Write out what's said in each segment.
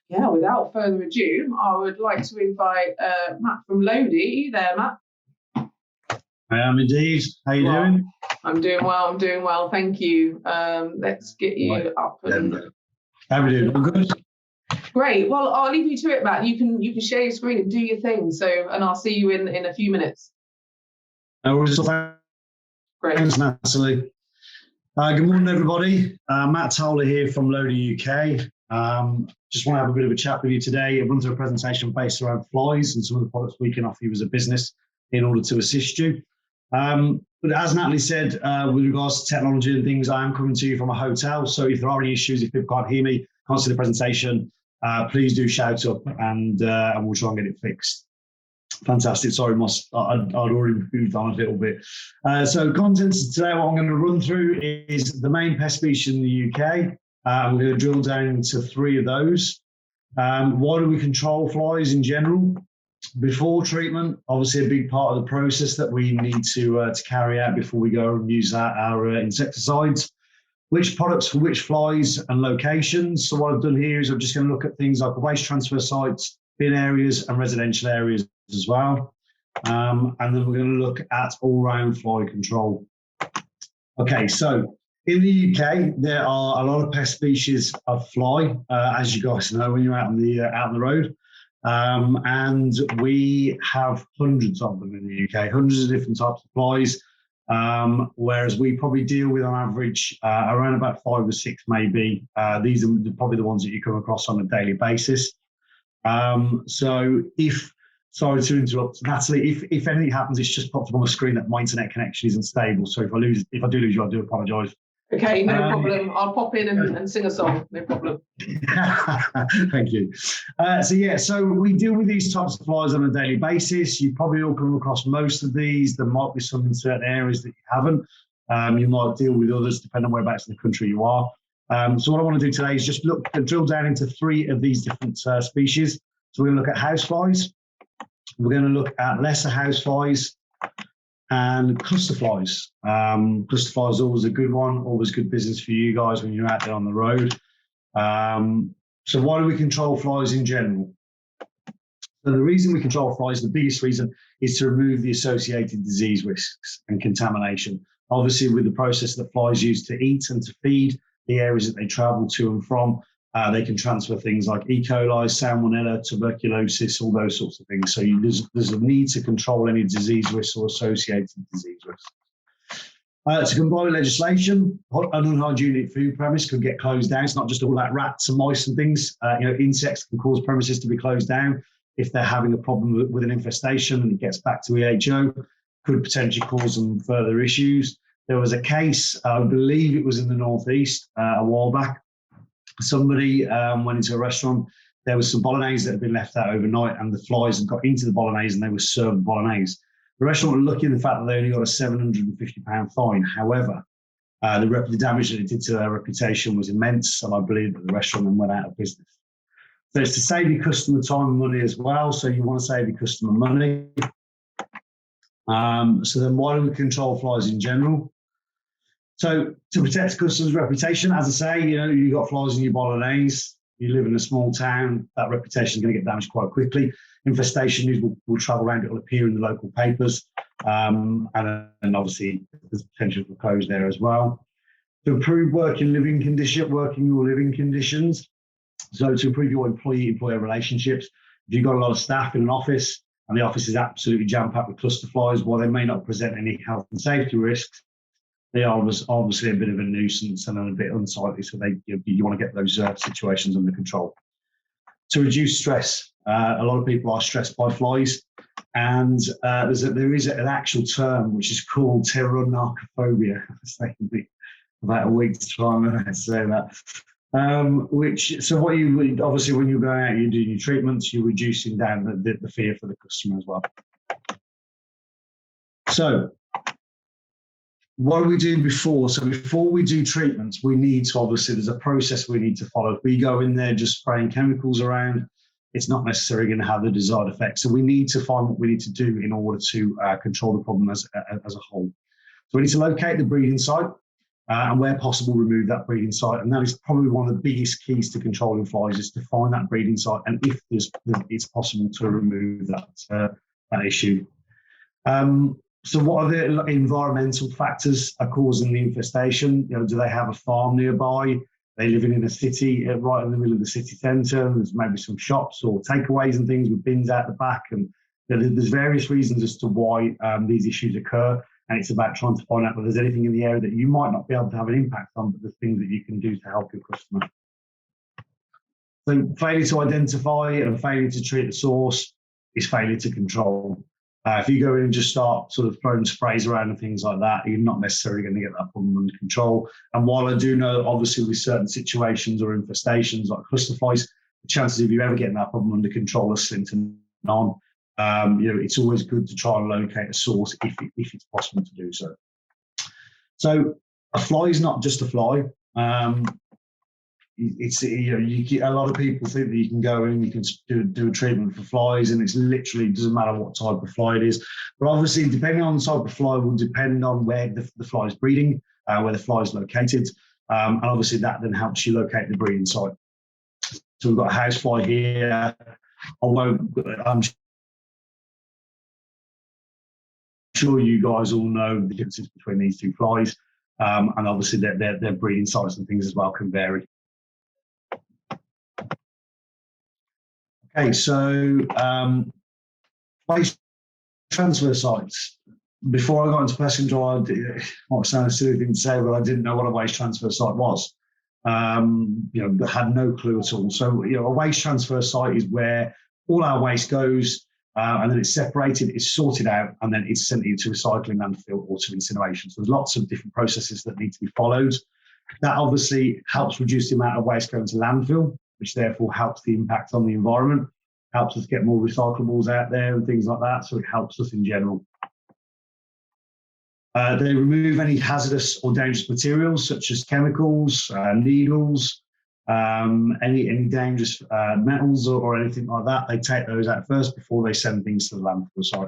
Yeah, without further ado, I would like to invite Matt from Lodi. Are you there, Matt? I am indeed. How you doing? I'm doing well, thank you. Let's get you up. How are we doing? All good? Great. Well, I'll leave you to it, Matt. You can share your screen and do your thing. And I'll see you in a few minutes. No worries. Great. Thanks, Natalie. Good morning, everybody. Matt Towler here from Lodi UK. Just want to have a bit of a chat with you today. I've run through a presentation based around flies and some of the products we can offer you as a business in order to assist you. But as Natalie said, with regards to technology and things, I am coming to you from a hotel. So if there are any issues, if people can't hear me, can't see the presentation, please do shout up and we'll try and get it fixed. Fantastic. Sorry, I'd already moved on a little bit. So contents today, what I'm going to run through is the main pest species in the UK. I'm going to drill down into 3 of those. Why do we control flies in general? Before treatment, obviously a big part of the process that we need to carry out before we go and use our insecticides. Which products for which flies and locations. So what I've done here is I'm just going to look at things like waste transfer sites, bin areas and residential areas as well. And then we're going to look at all-round fly control. Okay, so in the UK, there are a lot of pest species of fly, as you guys know when you're out on the road. And we have hundreds of them in the UK, hundreds of different types of flies, whereas we probably deal with on average around about 5 or 6 maybe. These are probably the ones that you come across on a daily basis. So sorry to interrupt, Natalie, if anything happens, it's just popped up on the screen that my internet connection isn't stable. So if I do lose you, I do apologise. Okay, no problem. I'll pop in and sing a song, no problem. Thank you. So we deal with these types of flies on a daily basis. You probably all come across most of these. There might be some in certain areas that you haven't. You might deal with others depending on whereabouts in the country you are. So what I want to do today is just drill down into 3 of these different species. So we're going to look at house flies. We're going to look at lesser house flies and cluster flies. Cluster flies is always a good one, always good business for you guys when you're out there on the road. So why do we control flies in general? So the reason we control flies, the biggest reason, is to remove the associated disease risks and contamination. Obviously, with the process that flies use to eat and to feed, the areas that they travel to and from, they can transfer things like E. coli, salmonella, tuberculosis, all those sorts of things. So there's a need to control any disease risks or associated disease risks. To comply with legislation, an unhygienic food premise could get closed down. It's not just all that rats and mice and things. Insects can cause premises to be closed down if they're having a problem with an infestation and it gets back to EHO, could potentially cause them further issues. There was a case, I believe it was in the Northeast a while back. Somebody went into a restaurant. There was some bolognese that had been left out overnight and the flies had got into the bolognese and they were served bolognese. The restaurant were lucky in the fact that they only got a £750 fine. However, the damage that it did to their reputation was immense, and I believe that the restaurant then went out of business. So it's to save your customer time and money as well. So you want to save your customer money. So then why do we control flies in general? So to protect customers' reputation, as I say, you've got flies in your bolognese, you live in a small town, that reputation is going to get damaged quite quickly. Infestation news will travel around, it will appear in the local papers, and obviously there's potential for close there as well. To improve working or living conditions, so to improve your employee-employer relationships, if you've got a lot of staff in an office and the office is absolutely jam-packed with cluster flies, while they may not present any health and safety risks, they are obviously a bit of a nuisance and a bit unsightly, so you want to get those situations under control. To reduce stress, a lot of people are stressed by flies, and there is an actual term which is called pteronarcophobia. It's taken me about a week's time to say that. So what you would, obviously when you're going out, you're doing your treatments, you're reducing down the fear for the customer as well. So what do we do before? So before we do treatments, we need to, obviously, there's a process we need to follow. If we go in there just spraying chemicals around, it's not necessarily going to have the desired effect. So we need to find what we need to do in order to control the problem as a whole. So we need to locate the breeding site. and where possible, remove that breeding site. And that is probably one of the biggest keys to controlling flies, is to find that breeding site, and if it's possible to remove that issue. So what are the environmental factors are causing the infestation? Do they have a farm nearby? Are they living in a city, right in the middle of the city centre? There's maybe some shops or takeaways and things with bins out the back. And there's various reasons as to why these issues occur. And it's about trying to find out whether there's anything in the area that you might not be able to have an impact on, but there's things that you can do to help your customer. So failure to identify and failure to treat the source is failure to control. If you go in and just start sort of throwing sprays around and things like that, you're not necessarily going to get that problem under control. And while I do know, obviously, with certain situations or infestations like cluster flies, the chances of you ever getting that problem under control are slim to none. It's always good to try and locate a source if it's possible to do so. So a fly is not just a fly. A lot of people think that you can go in, you can do a treatment for flies, and it's literally doesn't matter what type of fly it is. But obviously, depending on the type of fly, will depend on where the fly is breeding, where the fly is located, and obviously that then helps you locate the breeding site. So we've got a house fly here. Although I'm sure you guys all know the differences between these two flies, and obviously their breeding sites and things as well can vary. Okay, so waste transfer sites. Before I got into pest control, it might sound a silly thing to say, but I didn't know what a waste transfer site was. I had no clue at all. So, a waste transfer site is where all our waste goes, and then it's separated, it's sorted out, and then it's sent into recycling, landfill, or to incineration. So there's lots of different processes that need to be followed. That obviously helps reduce the amount of waste going to landfill, which therefore helps the impact on the environment, helps us get more recyclables out there and things like that. So it helps us in general. They remove any hazardous or dangerous materials such as chemicals, needles, any dangerous metals or anything like that. They take those out first before they send things to the landfill site.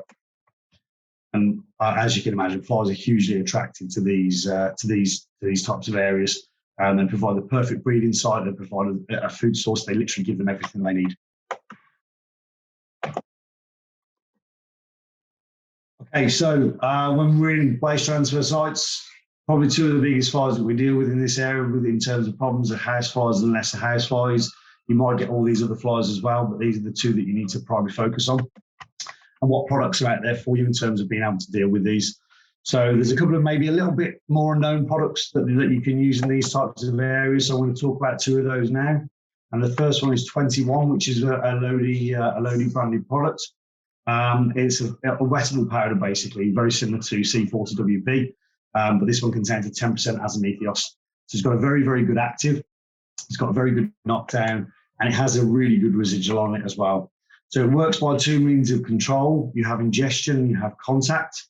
And as you can imagine, flies are hugely attracted to these types of areas. And they provide the perfect breeding site. They provide a food source. They literally give them everything they need. Okay, so when we're in waste transfer sites, probably two of the biggest flies that we deal with in this area in terms of problems are house flies and lesser house flies. You might get all these other flies as well, but these are the two that you need to primarily focus on. And what products are out there for you in terms of being able to deal with these. So there's a couple of maybe a little bit more known products that you can use in these types of areas. So I want to talk about two of those now. And the first one is 21, which is a Lodi branded product. It's a wettable powder, basically, very similar to C40WB, but this one contains a 10% azimuthos. So it's got a very, very good active. It's got a very good knockdown, and it has a really good residual on it as well. So it works by two means of control. You have ingestion, you have contact.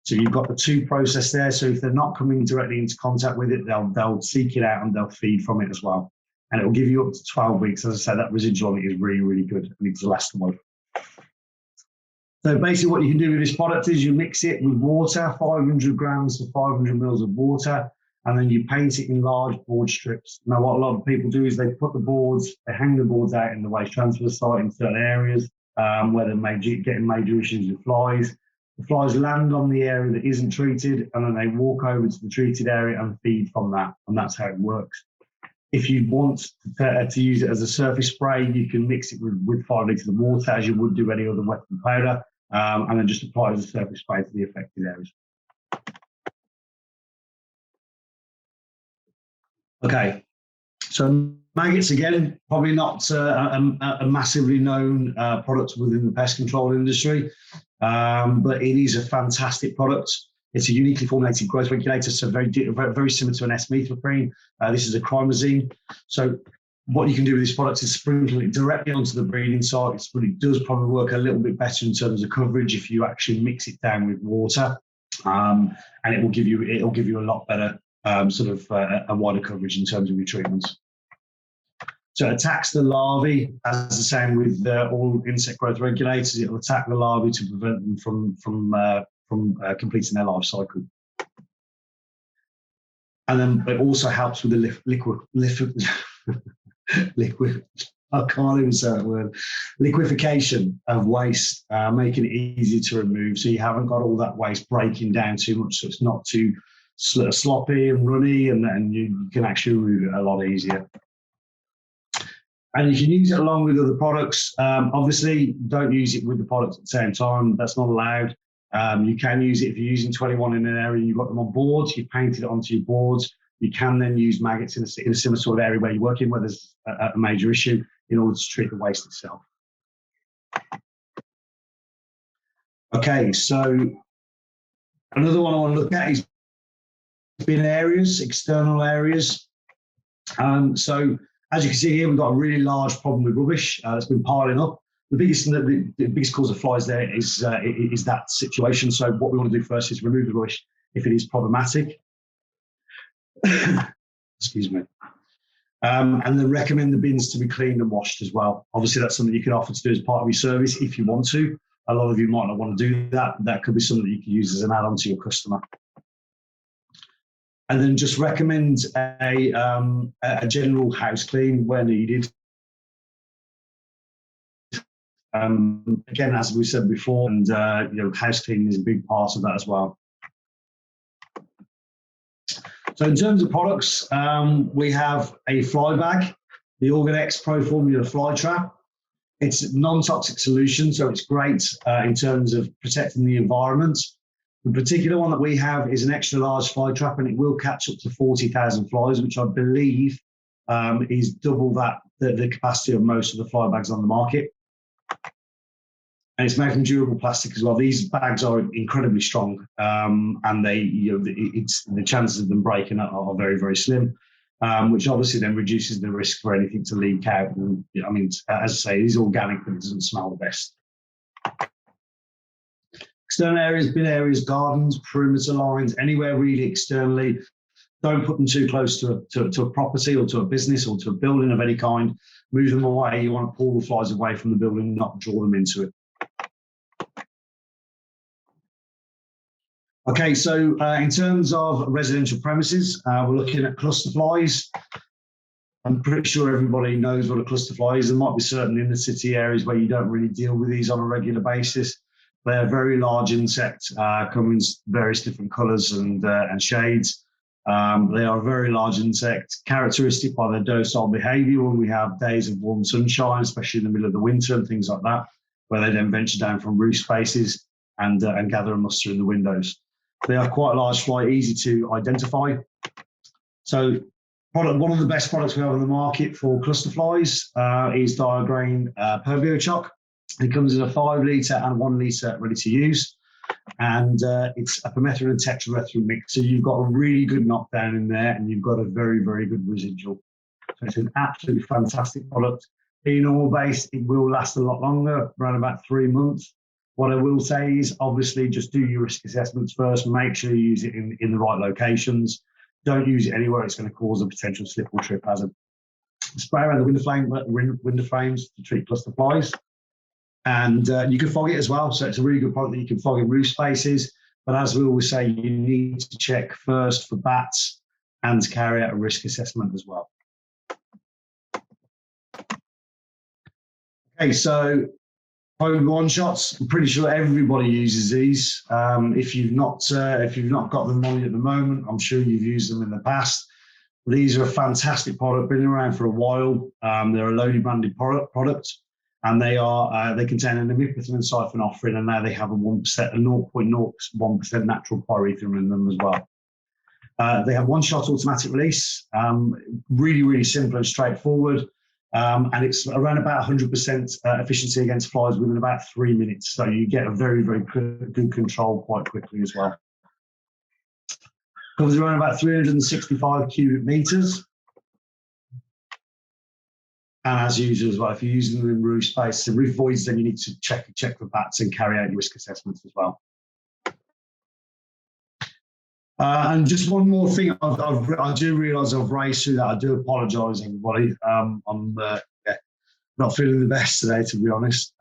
So you've got the two process there. So if they're not coming directly into contact with it, they'll seek it out and they'll feed from it as well. And it will give you up to 12 weeks. As I said, that residual on it is really, really good, and it's elastable. So basically what you can do with this product is you mix it with water, 500 grams to 500 mils of water, and then you paint it in large board strips. Now, what a lot of people do is they hang the boards out in the waste transfer site in certain areas where they're getting major issues with flies. The flies land on the area that isn't treated, and then they walk over to the treated area and feed from that, and that's how it works. If you want to use it as a surface spray, you can mix it with 5 litres of water as you would do any other weapon powder, and then just apply it as a surface spray to the affected areas. Okay, so maggots, again, probably not a massively known product within the pest control industry, but it is a fantastic product. It's a uniquely formulated growth regulator, so very similar to an S-methoprene. This is a chromazine. So what you can do with this product is sprinkle it directly onto the breeding site. It does probably work a little bit better in terms of coverage if you actually mix it down with water, and it'll give you a lot better a wider coverage in terms of your treatments. So it attacks the larvae, as the same with all insect growth regulators. It will attack the larvae to prevent them from completing their life cycle. And then it also helps with the I can't even say that word, liquefaction of waste, making it easier to remove. So you haven't got all that waste breaking down too much, so it's not too sloppy and runny, and you can actually remove it a lot easier. And you can use it along with other products. Obviously, don't use it with the products at the same time. That's not allowed. You can use it if you're using 21 in an area and you've got them on boards, you've painted it onto your boards. You can then use maggots in a similar sort of area where you're working, where there's a major issue, in order to treat the waste itself. Okay, so another one I want to look at is bin areas, external areas. So as you can see here, we've got a really large problem with rubbish that's been piling up. The biggest cause of flies there is that situation. So what we want to do first is remove the rubbish if it is problematic. Excuse me. And then recommend the bins to be cleaned and washed as well. Obviously, that's something you can offer to do as part of your service if you want to. A lot of you might not want to do that. That could be something that you can use as an add-on to your customer. And then just recommend a general house clean where needed. Again, as we said before, and house cleaning is a big part of that as well. So in terms of products, we have a fly bag, the Organex Pro Formula Fly Trap. It's a non-toxic solution, so it's great in terms of protecting the environment. The particular one that we have is an extra large fly trap, and it will catch up to 40,000 flies, which I believe is double the capacity of most of the fly bags on the market. And it's made from durable plastic as well. These bags are incredibly strong, and the chances of them breaking are very, very slim, which obviously then reduces the risk for anything to leak out. And, I mean, as I say, it is organic, but it doesn't smell the best. External areas, bin areas, gardens, perimeter lines, anywhere really externally. Don't put them too close to a property or to a business or to a building of any kind. Move them away. You want to pull the flies away from the building, not draw them into it. Okay, so in terms of residential premises, we're looking at cluster flies. I'm pretty sure everybody knows what a cluster fly is. There might be certain inner city areas where you don't really deal with these on a regular basis. They're a very large insect, come in various different colours and shades. They are a very large insect, characteristic by their docile behaviour when we have days of warm sunshine, especially in the middle of the winter and things like that, where they then venture down from roof spaces and gather and muster in the windows. They are quite a large fly, easy to identify. So one of the best products we have on the market for cluster flies is Diagrain Perviochoc. It comes in a 5 litre and 1 litre ready to use. And it's a permethrin and tetramethrin mix. So you've got a really good knockdown in there, and you've got a very, very good residual. So it's an absolutely fantastic product. Being oil-based, it will last a lot longer, around about 3 months. What I will say is, obviously, just do your risk assessments first. Make sure you use it in the right locations. Don't use it anywhere it's going to cause a potential slip or trip hazard. Spray around the window frames to treat cluster flies. And you can fog it as well. So it's a really good product that you can fog in roof spaces. But as we always say, you need to check first for bats and to carry out a risk assessment as well. Okay, so one shots. I'm pretty sure everybody uses these. If you've not got them on you at the moment, I'm sure you've used them in the past. These are a fantastic product, been around for a while. They're a Lodi branded product, and they contain an imipethrin and siphonophrine, and now they have a 0.01% natural pyrethrin in them as well. They have one shot automatic release, really, really simple and straightforward. And it's around about 100% efficiency against flies within about 3 minutes. So you get a very, very good control quite quickly as well. Covers around about 365 cubic meters. And as usual as well, if you're using them in roof space, the roof voids, then you need to check for bats and carry out your risk assessments as well. And just one more thing, I do realise I've raced through that. I do apologise, everybody. I'm not feeling the best today, to be honest.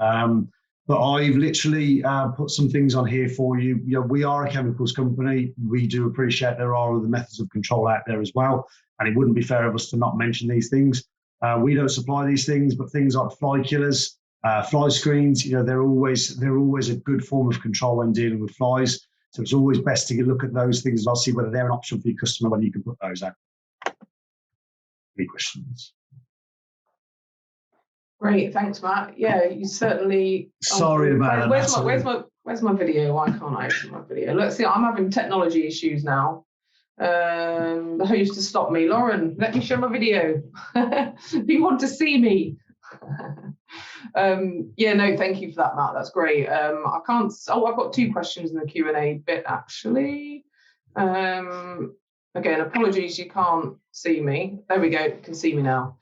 But I've literally put some things on here for you. You know, we are a chemicals company. We do appreciate there are other methods of control out there as well, and it wouldn't be fair of us to not mention these things. We don't supply these things, but things like fly killers, fly screens, you know, they're always a good form of control when dealing with flies. So it's always best to look at those things and I'll see whether they're an option for your customer, whether you can put those out. Any questions? Great, thanks, Matt. Yeah, you certainly. Sorry about that. Where's my video? Why can't I open my video? Let's see. I'm having technology issues now. The host to stop me. Lauren, let me show my video. Do you want to see me? Yeah, no, thank you for that, Matt. That's great. I can't. Oh, I've got 2 questions in the Q&A bit actually. Again, apologies, you can't see me. There we go. You can see me now.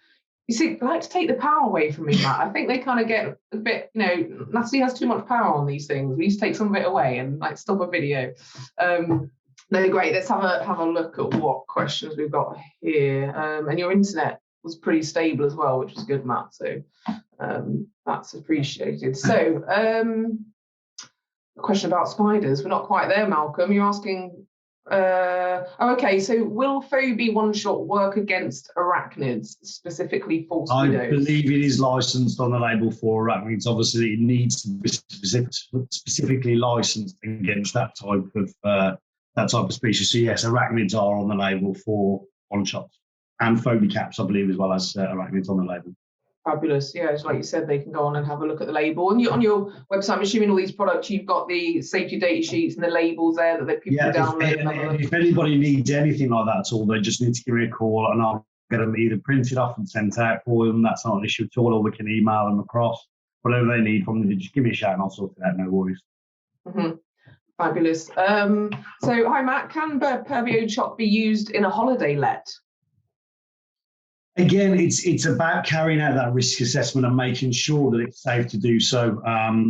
You see, I like to take the power away from me, Matt. I think they kind of get a bit, you know, Natalie has too much power on these things. We need to take some of it away and like stop a video. No, great. Let's have a look at what questions we've got here. And your internet was pretty stable as well, which was good, Matt. So that's appreciated. So a question about spiders. We're not quite there, Malcolm. You're asking. Okay, so will Phobie one-shot work against arachnids, specifically false widows? I believe it is licensed on the label for arachnids. Obviously, it needs to be specifically licensed against that type of species. So yes, arachnids are on the label for one-shots, and Phobie caps, I believe, as well as arachnids on the label. Fabulous. Yeah, it's like you said, they can go on and have a look at the label. And on your website, I'm assuming all these products, you've got the safety data sheets and the labels there that people can download. If anybody needs anything like that at all, they just need to give me a call and I'll get them either printed off and sent out for them. That's not an issue at all, or we can email them across. Whatever they need from them, just give me a shout and I'll sort it out, no worries. Mm-hmm. Fabulous. So, hi, Matt. Can Perbio Choc be used in a holiday let? Again, it's about carrying out that risk assessment and making sure that it's safe to do so.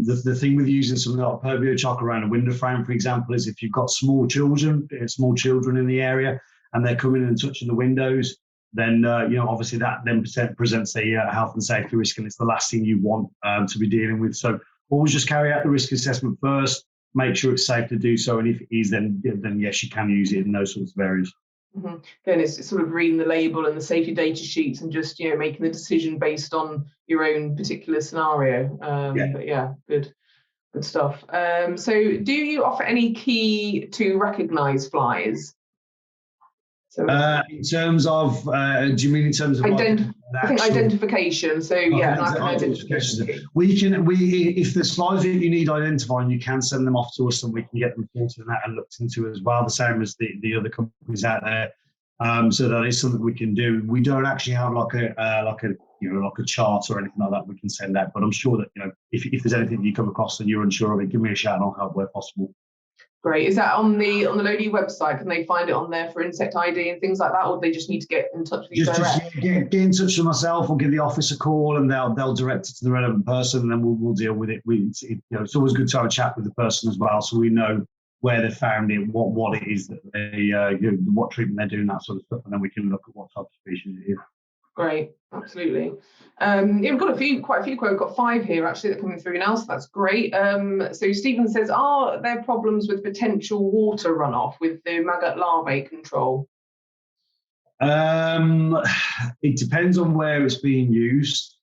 The thing with using something like Perbio Choc around a window frame, for example, is if you've got small children in the area and they're coming in and touching the windows, then you know, obviously that then presents a health and safety risk, and it's the last thing you want to be dealing with. So always just carry out the risk assessment first, make sure it's safe to do so, and if it is, then yes, you can use it in those sorts of areas. Mm-hmm. Again, it's sort of reading the label and the safety data sheets and just, you know, making the decision based on your own particular scenario. But yeah, good stuff. So do you offer any key to recognise flies? So in terms of, do you mean in terms of I think identification. So yeah, identification. We if there's flies that you need identifying, you can send them off to us and we can get them filtered and looked into as well, the same as the other companies out there. So that is something we can do. We don't actually have like a chart or anything like that we can send out, but I'm sure that, you know, if there's anything you come across and you're unsure of it, give me a shout and I'll help where possible. Great. Is that on the Lodi website? Can they find it on there for insect ID and things like that, or do they just need to get in touch with you direct? Get in touch with myself or give the office a call and they'll direct it to the relevant person and then we'll deal with it. You know, it's always good to have a chat with the person as well, so we know where they found it, what it is that they, you know, what treatment they're doing, that sort of stuff, and then we can look at what type of species it is. Great, absolutely. Yeah, we've got quite a few quotes. We've got 5 here actually that are coming through now, so that's great. So Stephen says, are there problems with potential water runoff with the maggot larvae control? It depends on where it's being used.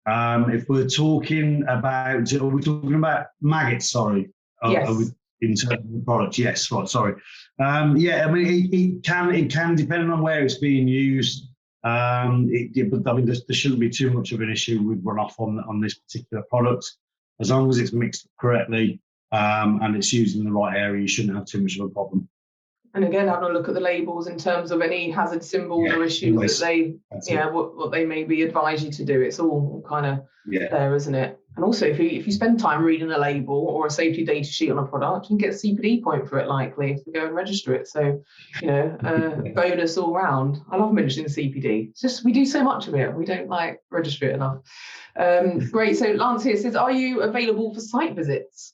If we're talking about, are we talking about maggots? Sorry. Yes. In terms of the product, yes. Right. Sorry. Yeah. I mean, it can depending on where it's being used. But I mean, there shouldn't be too much of an issue with runoff on this particular product, as long as it's mixed correctly and it's used in the right area. You shouldn't have too much of a problem. And again, having a look at the labels in terms of any hazard symbols or issues that they, what they maybe advise you to do. It's all kind of there, isn't it? And also, if you spend time reading a label or a safety data sheet on a product, you can get a CPD point for it, likely, if you go and register it. So, you know, bonus all round. I love mentioning CPD. It's just, we do so much of it. We don't register it enough. Great. So Lance here says, are you available for site visits?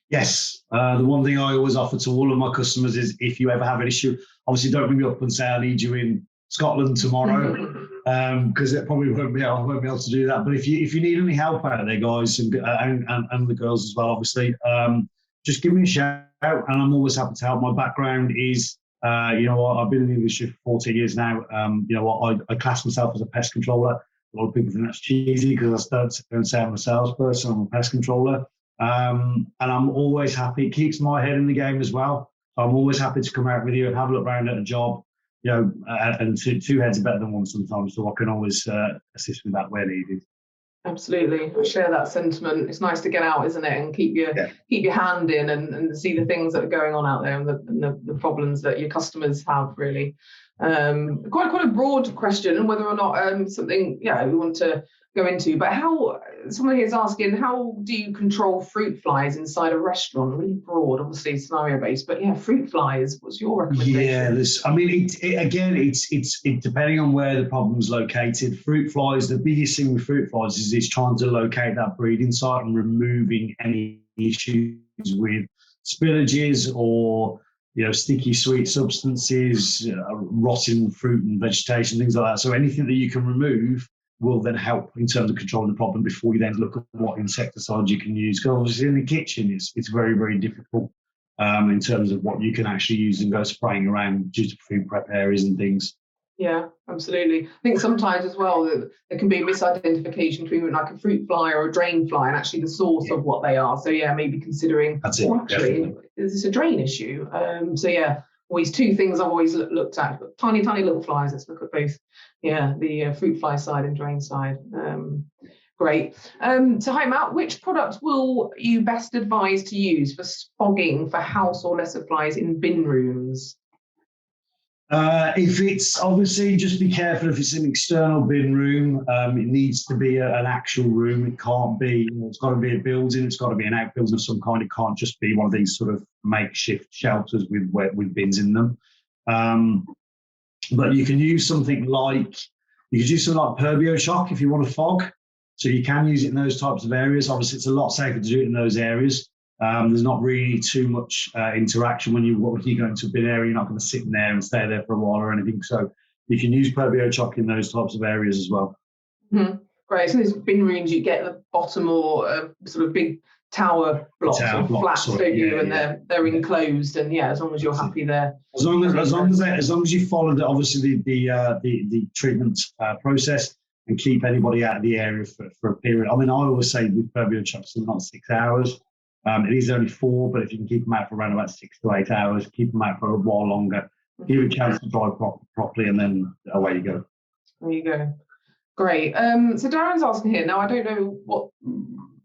Yes. The one thing I always offer to all of my customers is, if you ever have an issue, obviously don't ring me up and say I need you in Scotland tomorrow. because it probably I won't be able to do that. But if you need any help out there, guys, and the girls as well, obviously, just give me a shout, and I'm always happy to help. My background is, I've been in the industry for 14 years now. I class myself as a pest controller. A lot of people think that's cheesy because I don't say I'm a salesperson. I'm a pest controller, and I'm always happy. It keeps my head in the game as well. So I'm always happy to come out with you and have a look around at a job. And two heads are better than one sometimes, so I can always assist with that where needed. Absolutely, I share that sentiment. It's nice to get out, isn't it, and keep your hand in and see the things that are going on out there and the problems that your customers have. Really, quite a broad question, and whether or not something we want to go into. But how someone here is asking, how do you control fruit flies inside a restaurant? Really broad, obviously scenario based, but fruit flies. What's your recommendation? It's depending on where the problem's located. Fruit flies, the biggest thing with fruit flies is trying to locate that breeding site and removing any issues with spillages or sticky sweet substances, rotting fruit and vegetation, things like that. So anything that you can remove will then help in terms of controlling the problem before you then look at what insecticides you can use. Because obviously in the kitchen, it's very, very difficult in terms of what you can actually use and go spraying around due to food prep areas and things. Yeah, absolutely. I think sometimes as well that there can be a misidentification between like a fruit fly or a drain fly and actually the source of what they are. So maybe considering, is this a drain issue? Always two things I've always looked at. Tiny little flies. Let's look at both. The fruit fly side and drain side. Great. So hi Matt, which product will you best advise to use for fogging for house or lesser flies in bin rooms? If it's obviously, just be careful if it's an external bin room. It needs to be an actual room. It can't be, it's got to be a building. It's got to be an outbuilding of some kind. It can't just be one of these sort of makeshift shelters with bins in them. But you can use something like Perbio Shock if you want to fog. So you can use it in those types of areas. Obviously, it's a lot safer to do it in those areas. There's not really too much interaction when you go into a bin area. You're not going to sit in there and stay there for a while or anything. So you can use Perbio Shock in those types of areas as well. Mm-hmm. Great. So these bin rooms, you get the bottom or sort of big tower blocks or flats, don't you? And they're enclosed. And as long as you're happy there. As long as you follow the treatment process and keep anybody out of the area for a period. I mean, I always say with Perbio Shock, it's not 6 hours. It is only 4, but if you can keep them out for around about 6 to 8 hours, keep them out for a while longer, give it a chance to dry properly, and then away you go. There you go. Great. So Darren's asking here, now I don't know what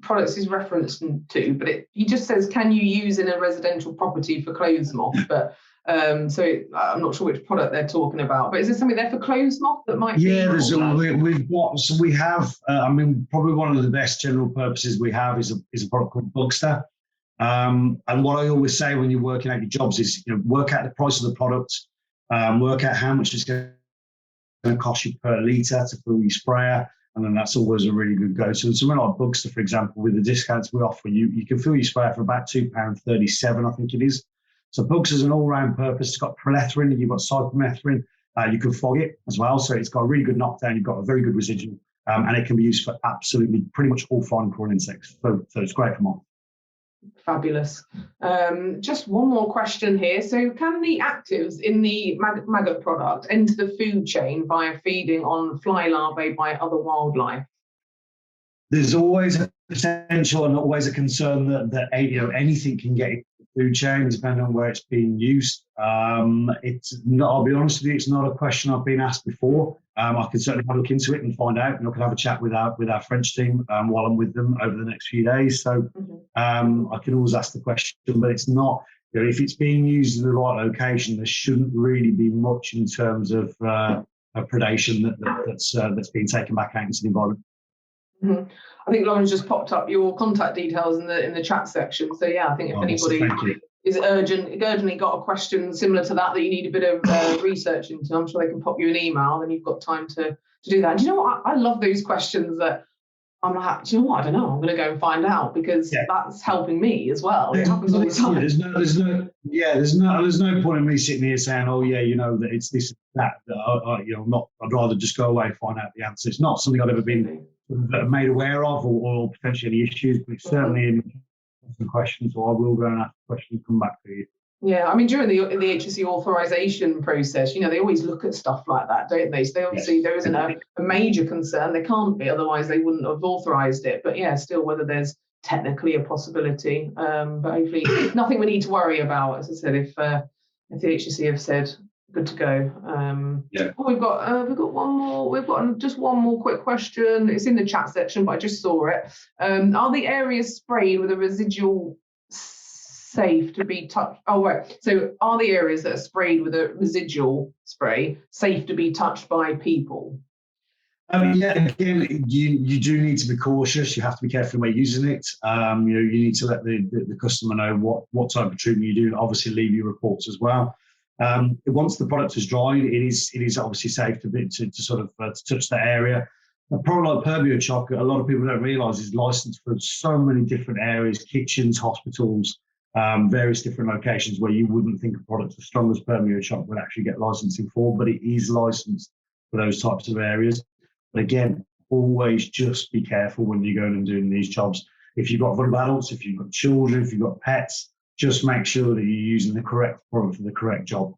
products he's referencing to, but he just says, can you use in a residential property for clothes moth? But so I'm not sure which product they're talking about, but is there something there for clothes moth that might be? We have, probably one of the best general purposes we have is a product called Bugster. And what I always say when you're working out your jobs is, work out the price of the product, work out how much it's going to cost you per litre to fill your sprayer, and then that's always a really good go. So something like Bugster, for example, with the discounts we offer, you can fill your sprayer for about £2.37, I think it is. So Bugster is an all-round purpose. It's got permethrin, you've got cypermethrin. You can fog it as well. So it's got a really good knockdown. You've got a very good residual, and it can be used for absolutely pretty much all fine crawling insects. So it's great for moth. Fabulous. Just one more question here. So can the actives in the maggot product enter the food chain via feeding on fly larvae by other wildlife? There's always a potential and always a concern that anything can get into the food chain depending on where it's being used. It's not, I'll be honest with you, it's not a question I've been asked before. I can certainly have a look into it and find out, and I can have a chat with our French team while I'm with them over the next few days. So I can always ask the question, but it's not, if it's being used in the right location, there shouldn't really be much in terms of predation that's being taken back out into the environment. Mm-hmm. I think Lauren's just popped up your contact details in the chat section. So I think if anybody is urgently got a question similar to that you need a bit of research into, I'm sure they can pop you an email, and you've got time to do that. And do you know what? I love those questions that I'm like, do you know what? I don't know. I'm going to go and find out, because that's helping me as well. It happens all the time. There's no point in me sitting here saying, oh yeah, that it's this, that. I'd rather just go away and find out the answer. It's not something I've ever been made aware of, or potentially any issues, but it's certainly in some questions. So I will go and ask questions and come back to you. Yeah, I mean, during the HSE authorization process, they always look at stuff like that, don't they? So they obviously, there isn't a major concern. There can't be, otherwise they wouldn't have authorized it. But yeah, still, whether there's technically a possibility, but hopefully nothing we need to worry about. As I said, if the HSE have said good to go. We've got one more. We've got just one more quick question. It's in the chat section, but I just saw it. Are the areas sprayed with a residual safe to be touched? Oh, right. So are the areas that are sprayed with a residual spray safe to be touched by people? Again, you do need to be cautious. You have to be careful when you're using it. You need to let the customer know what type of treatment you do, and obviously leave your reports as well. Once the product is dried, it is obviously safe to sort of to touch that area. A product like Permeochoc, a lot of people don't realise, is licensed for so many different areas: kitchens, hospitals, various different locations where you wouldn't think a product as strong as Permeochoc would actually get licensing for, but it is licensed for those types of areas. But again, always just be careful when you're going and doing these jobs. If you've got vulnerable adults, if you've got children, if you've got pets, just make sure that you're using the correct product for the correct job.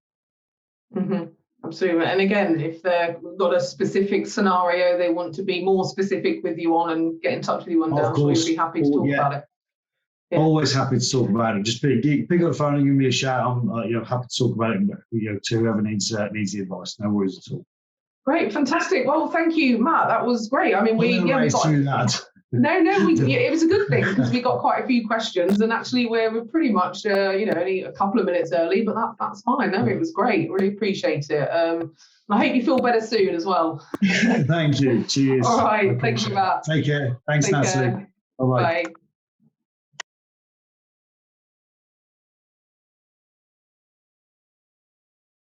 Absolutely. And again, if they've got a specific scenario they want to be more specific with you on and get in touch with you on, I'm sure you'll be happy to talk about it. Yeah. Always happy to talk about it. Just pick up the phone and give me a shout. I'm happy to talk about it. To whoever needs the advice. No worries at all. Great, fantastic. Well, thank you, Matt. That was great. I mean, we got that. No, it was a good thing, because we got quite a few questions, and actually we're pretty much only a couple of minutes early, but that's fine. No, it was great. Really appreciate it. I hope you feel better soon as well. Thank you. Cheers. All right. Thank you, Matt. Take care. Thanks, Natalie. Bye.